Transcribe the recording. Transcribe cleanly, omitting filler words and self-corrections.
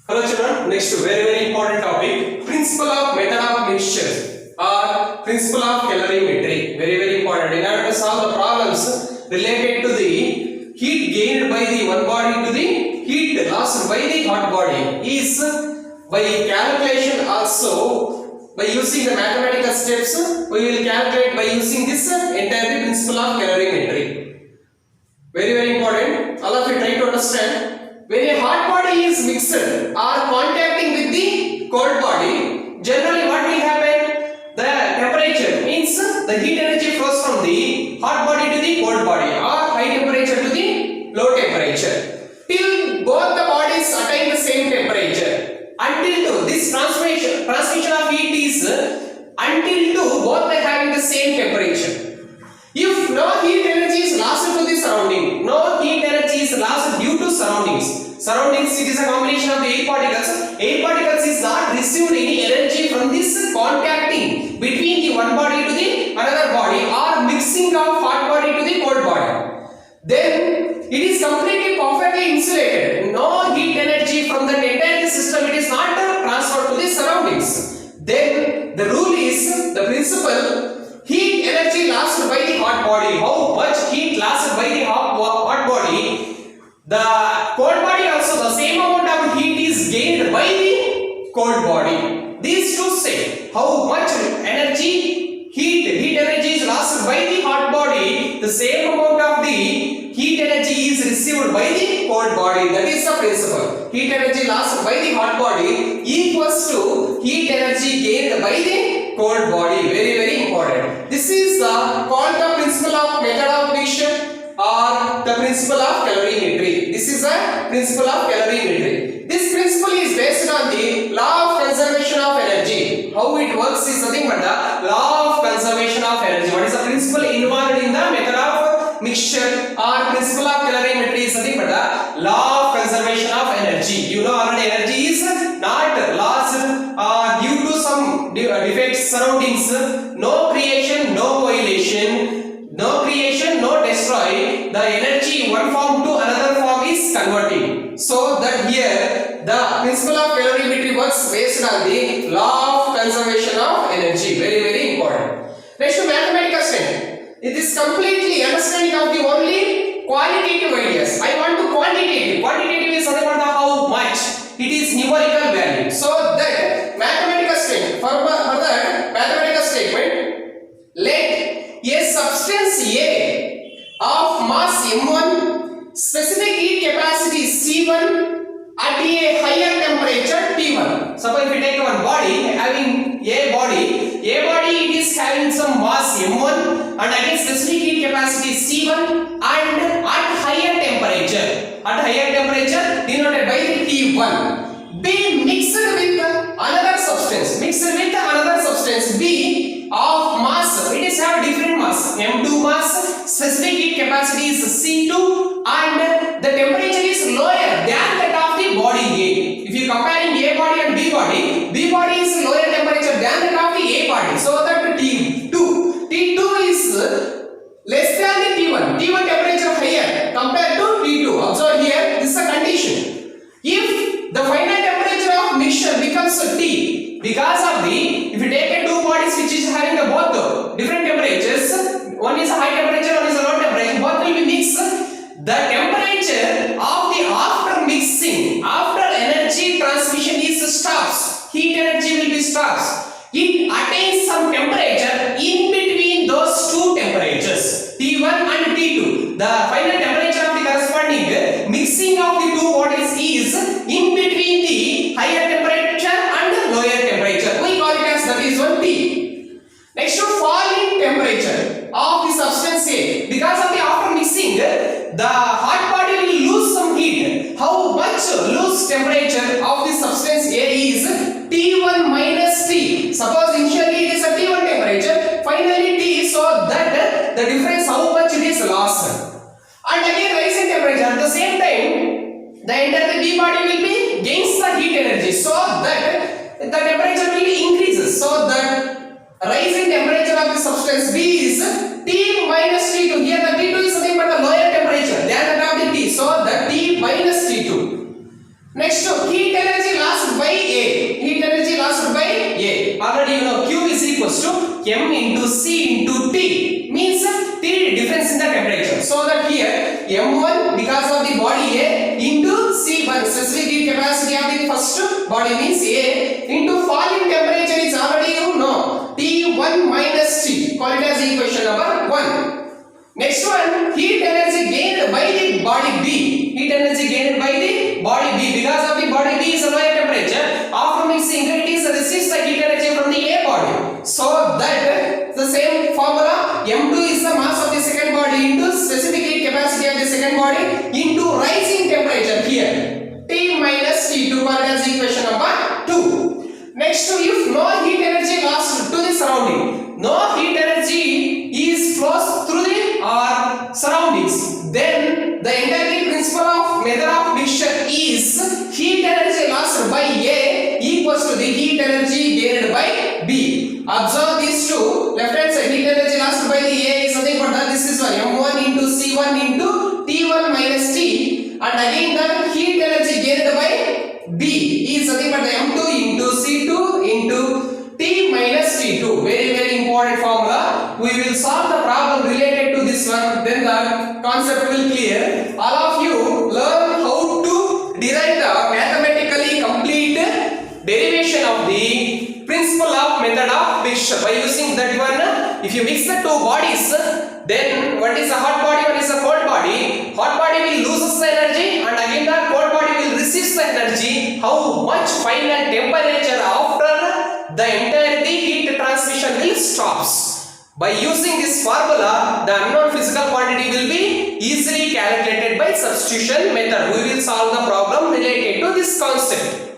Hello children, next very important topic, principle of method of mixture or principle of calorimetry. Very important. In order to solve the problems related to the heat gained by the one body to the heat lost by the hot body is by calculation also by using the mathematical steps we will calculate by using this entire principle of calorimetry. Very important. All of you try to understand. When a hot body is mixed or contacting with the cold body, generally what will happen? The temperature means the heat energy flows from the hot body to the cold body or high temperature to the low temperature till both the bodies attain the same temperature. Until this transmission of heat is until both are having the same temperature. If no heat energy is lost to the surrounding, no heat energy is lost due to surroundings. Surroundings, it is a combination of the air particles. Air particles is not received any energy from this contacting between the one body to the another body or mixing of hot body to the cold body. Then it is completely perfectly insulated. No heat energy from the entire system. It is not transferred to the surroundings. Then the rule is the principle. Heat energy lost by the hot body. How much heat lost by the hot body? The cold body also the same amount of heat is gained by the cold body. These two say how much energy heat energy is lost by the hot body. The same amount of the heat energy is received by the cold body. That is the principle. Heat energy lost by the hot body equals to heat energy gained by the cold body. Very important. This is called the principle of method of mixture or the principle of calorimetry. This is a principle of calorimetry. This principle is based on the law of conservation of energy. How it works is nothing but the law of conservation of energy. What is the principle involved in the method of mixture or principle of calorimetry is nothing but the law of conservation of energy. You know already energy is not lost due to some defects surroundings. No creation, no violation, no creation, no destroy. The energy one form to another form is converting. So that here the principle of calorimetry works based on the law of conservation of energy. Very important. Next to mathematical statement. It is completely understanding of the only qualitative ideas. I want to quantitative. Quantitative is something about how much. It is numerical value. So that mathematical statement. For that mathematical statement, let a substance A of mass M1, specific heat capacity C1 at a higher temperature T1. Suppose if we take one body having A body it is having some mass M1 and again specific heat capacity C1 and at higher temperature denoted by the T1 be mixed with another substance B of mass. It is have different mass M2 mass, specific heat capacity is C2 and the temperature is lower than that of the body A. If you comparing A body and B body is lower temperature than that of the A body. So that T2 is less than the T1. T1 temperature higher compared to T2. Observe here, this is a condition. If the final temperature of mixture becomes T, because of the, if you take two bodies which is having both different temperatures, one is a high temperature, one is a low temperature, both will be mixed. The temperature of the after mixing, after energy transmission is stops, heat energy will be stops. It attains some temperature in between those two temperatures, T1 and T2. The final temperature of the corresponding mixing of the two bodies is in between the higher temperature and lower temperature. We call it as that is one T. Next to falling temperature of the substance A. Because of the after mixing, the hot body will lose some heat. How much lose temperature of the substance A is T1 minus T. Suppose initially it is a T1 temperature, finally T, so that the difference how much it is lost. And again rise in temperature. At the same time, the entire B body will be gains the heat energy, so that the temperature will increase. So that rise in temperature of the substance B is T minus T2. Here the T2 is nothing but a lower temperature than that of the T. So the T minus T2. Next to heat energy by A. Heat energy lost by A. Already you know Q is equals to M into C into T. Means T difference in the temperature. So that here M1 because of the body A into C1 specific heat capacity of the first body means A into falling temperature is already you know T1 minus T. Call it as equation number 1. Next one, heat energy gained by the body B. Heat energy gained by the body B because of the body B is a lower temperature. After mixing it is resists the heat energy from the A body. So that the same formula M2 is the mass of the second body into specific heat capacity of the second body into rising temperature here. T minus T2 called as equation number 2. Next, if no heat energy lost to the surrounding, no heat energy is flows through the surroundings, then the entire principle of method of mixture is heat energy lost by A equals to the heat energy gained by B. Observe these two. Left hand side heat energy lost by the A is nothing but that this is one M1 into C1 into T1 minus T, and again the heat energy gained by B is nothing but the M2 into C2 into T minus T2. Very important formula. We will solve the problem related to this one, then the concept will clear. All of you learn how to derive the mathematically complete derivation of the principle of method of mixture by using that one. If you mix the two bodies, then what is a hot body, what is a cold body? Hot body will lose the energy and again the cold body will receive the energy. How much final temperature after the entire heat transmission will stops. By using this formula, the unknown physical quantity will be easily calculated by substitution method. We will solve the problem related to this concept.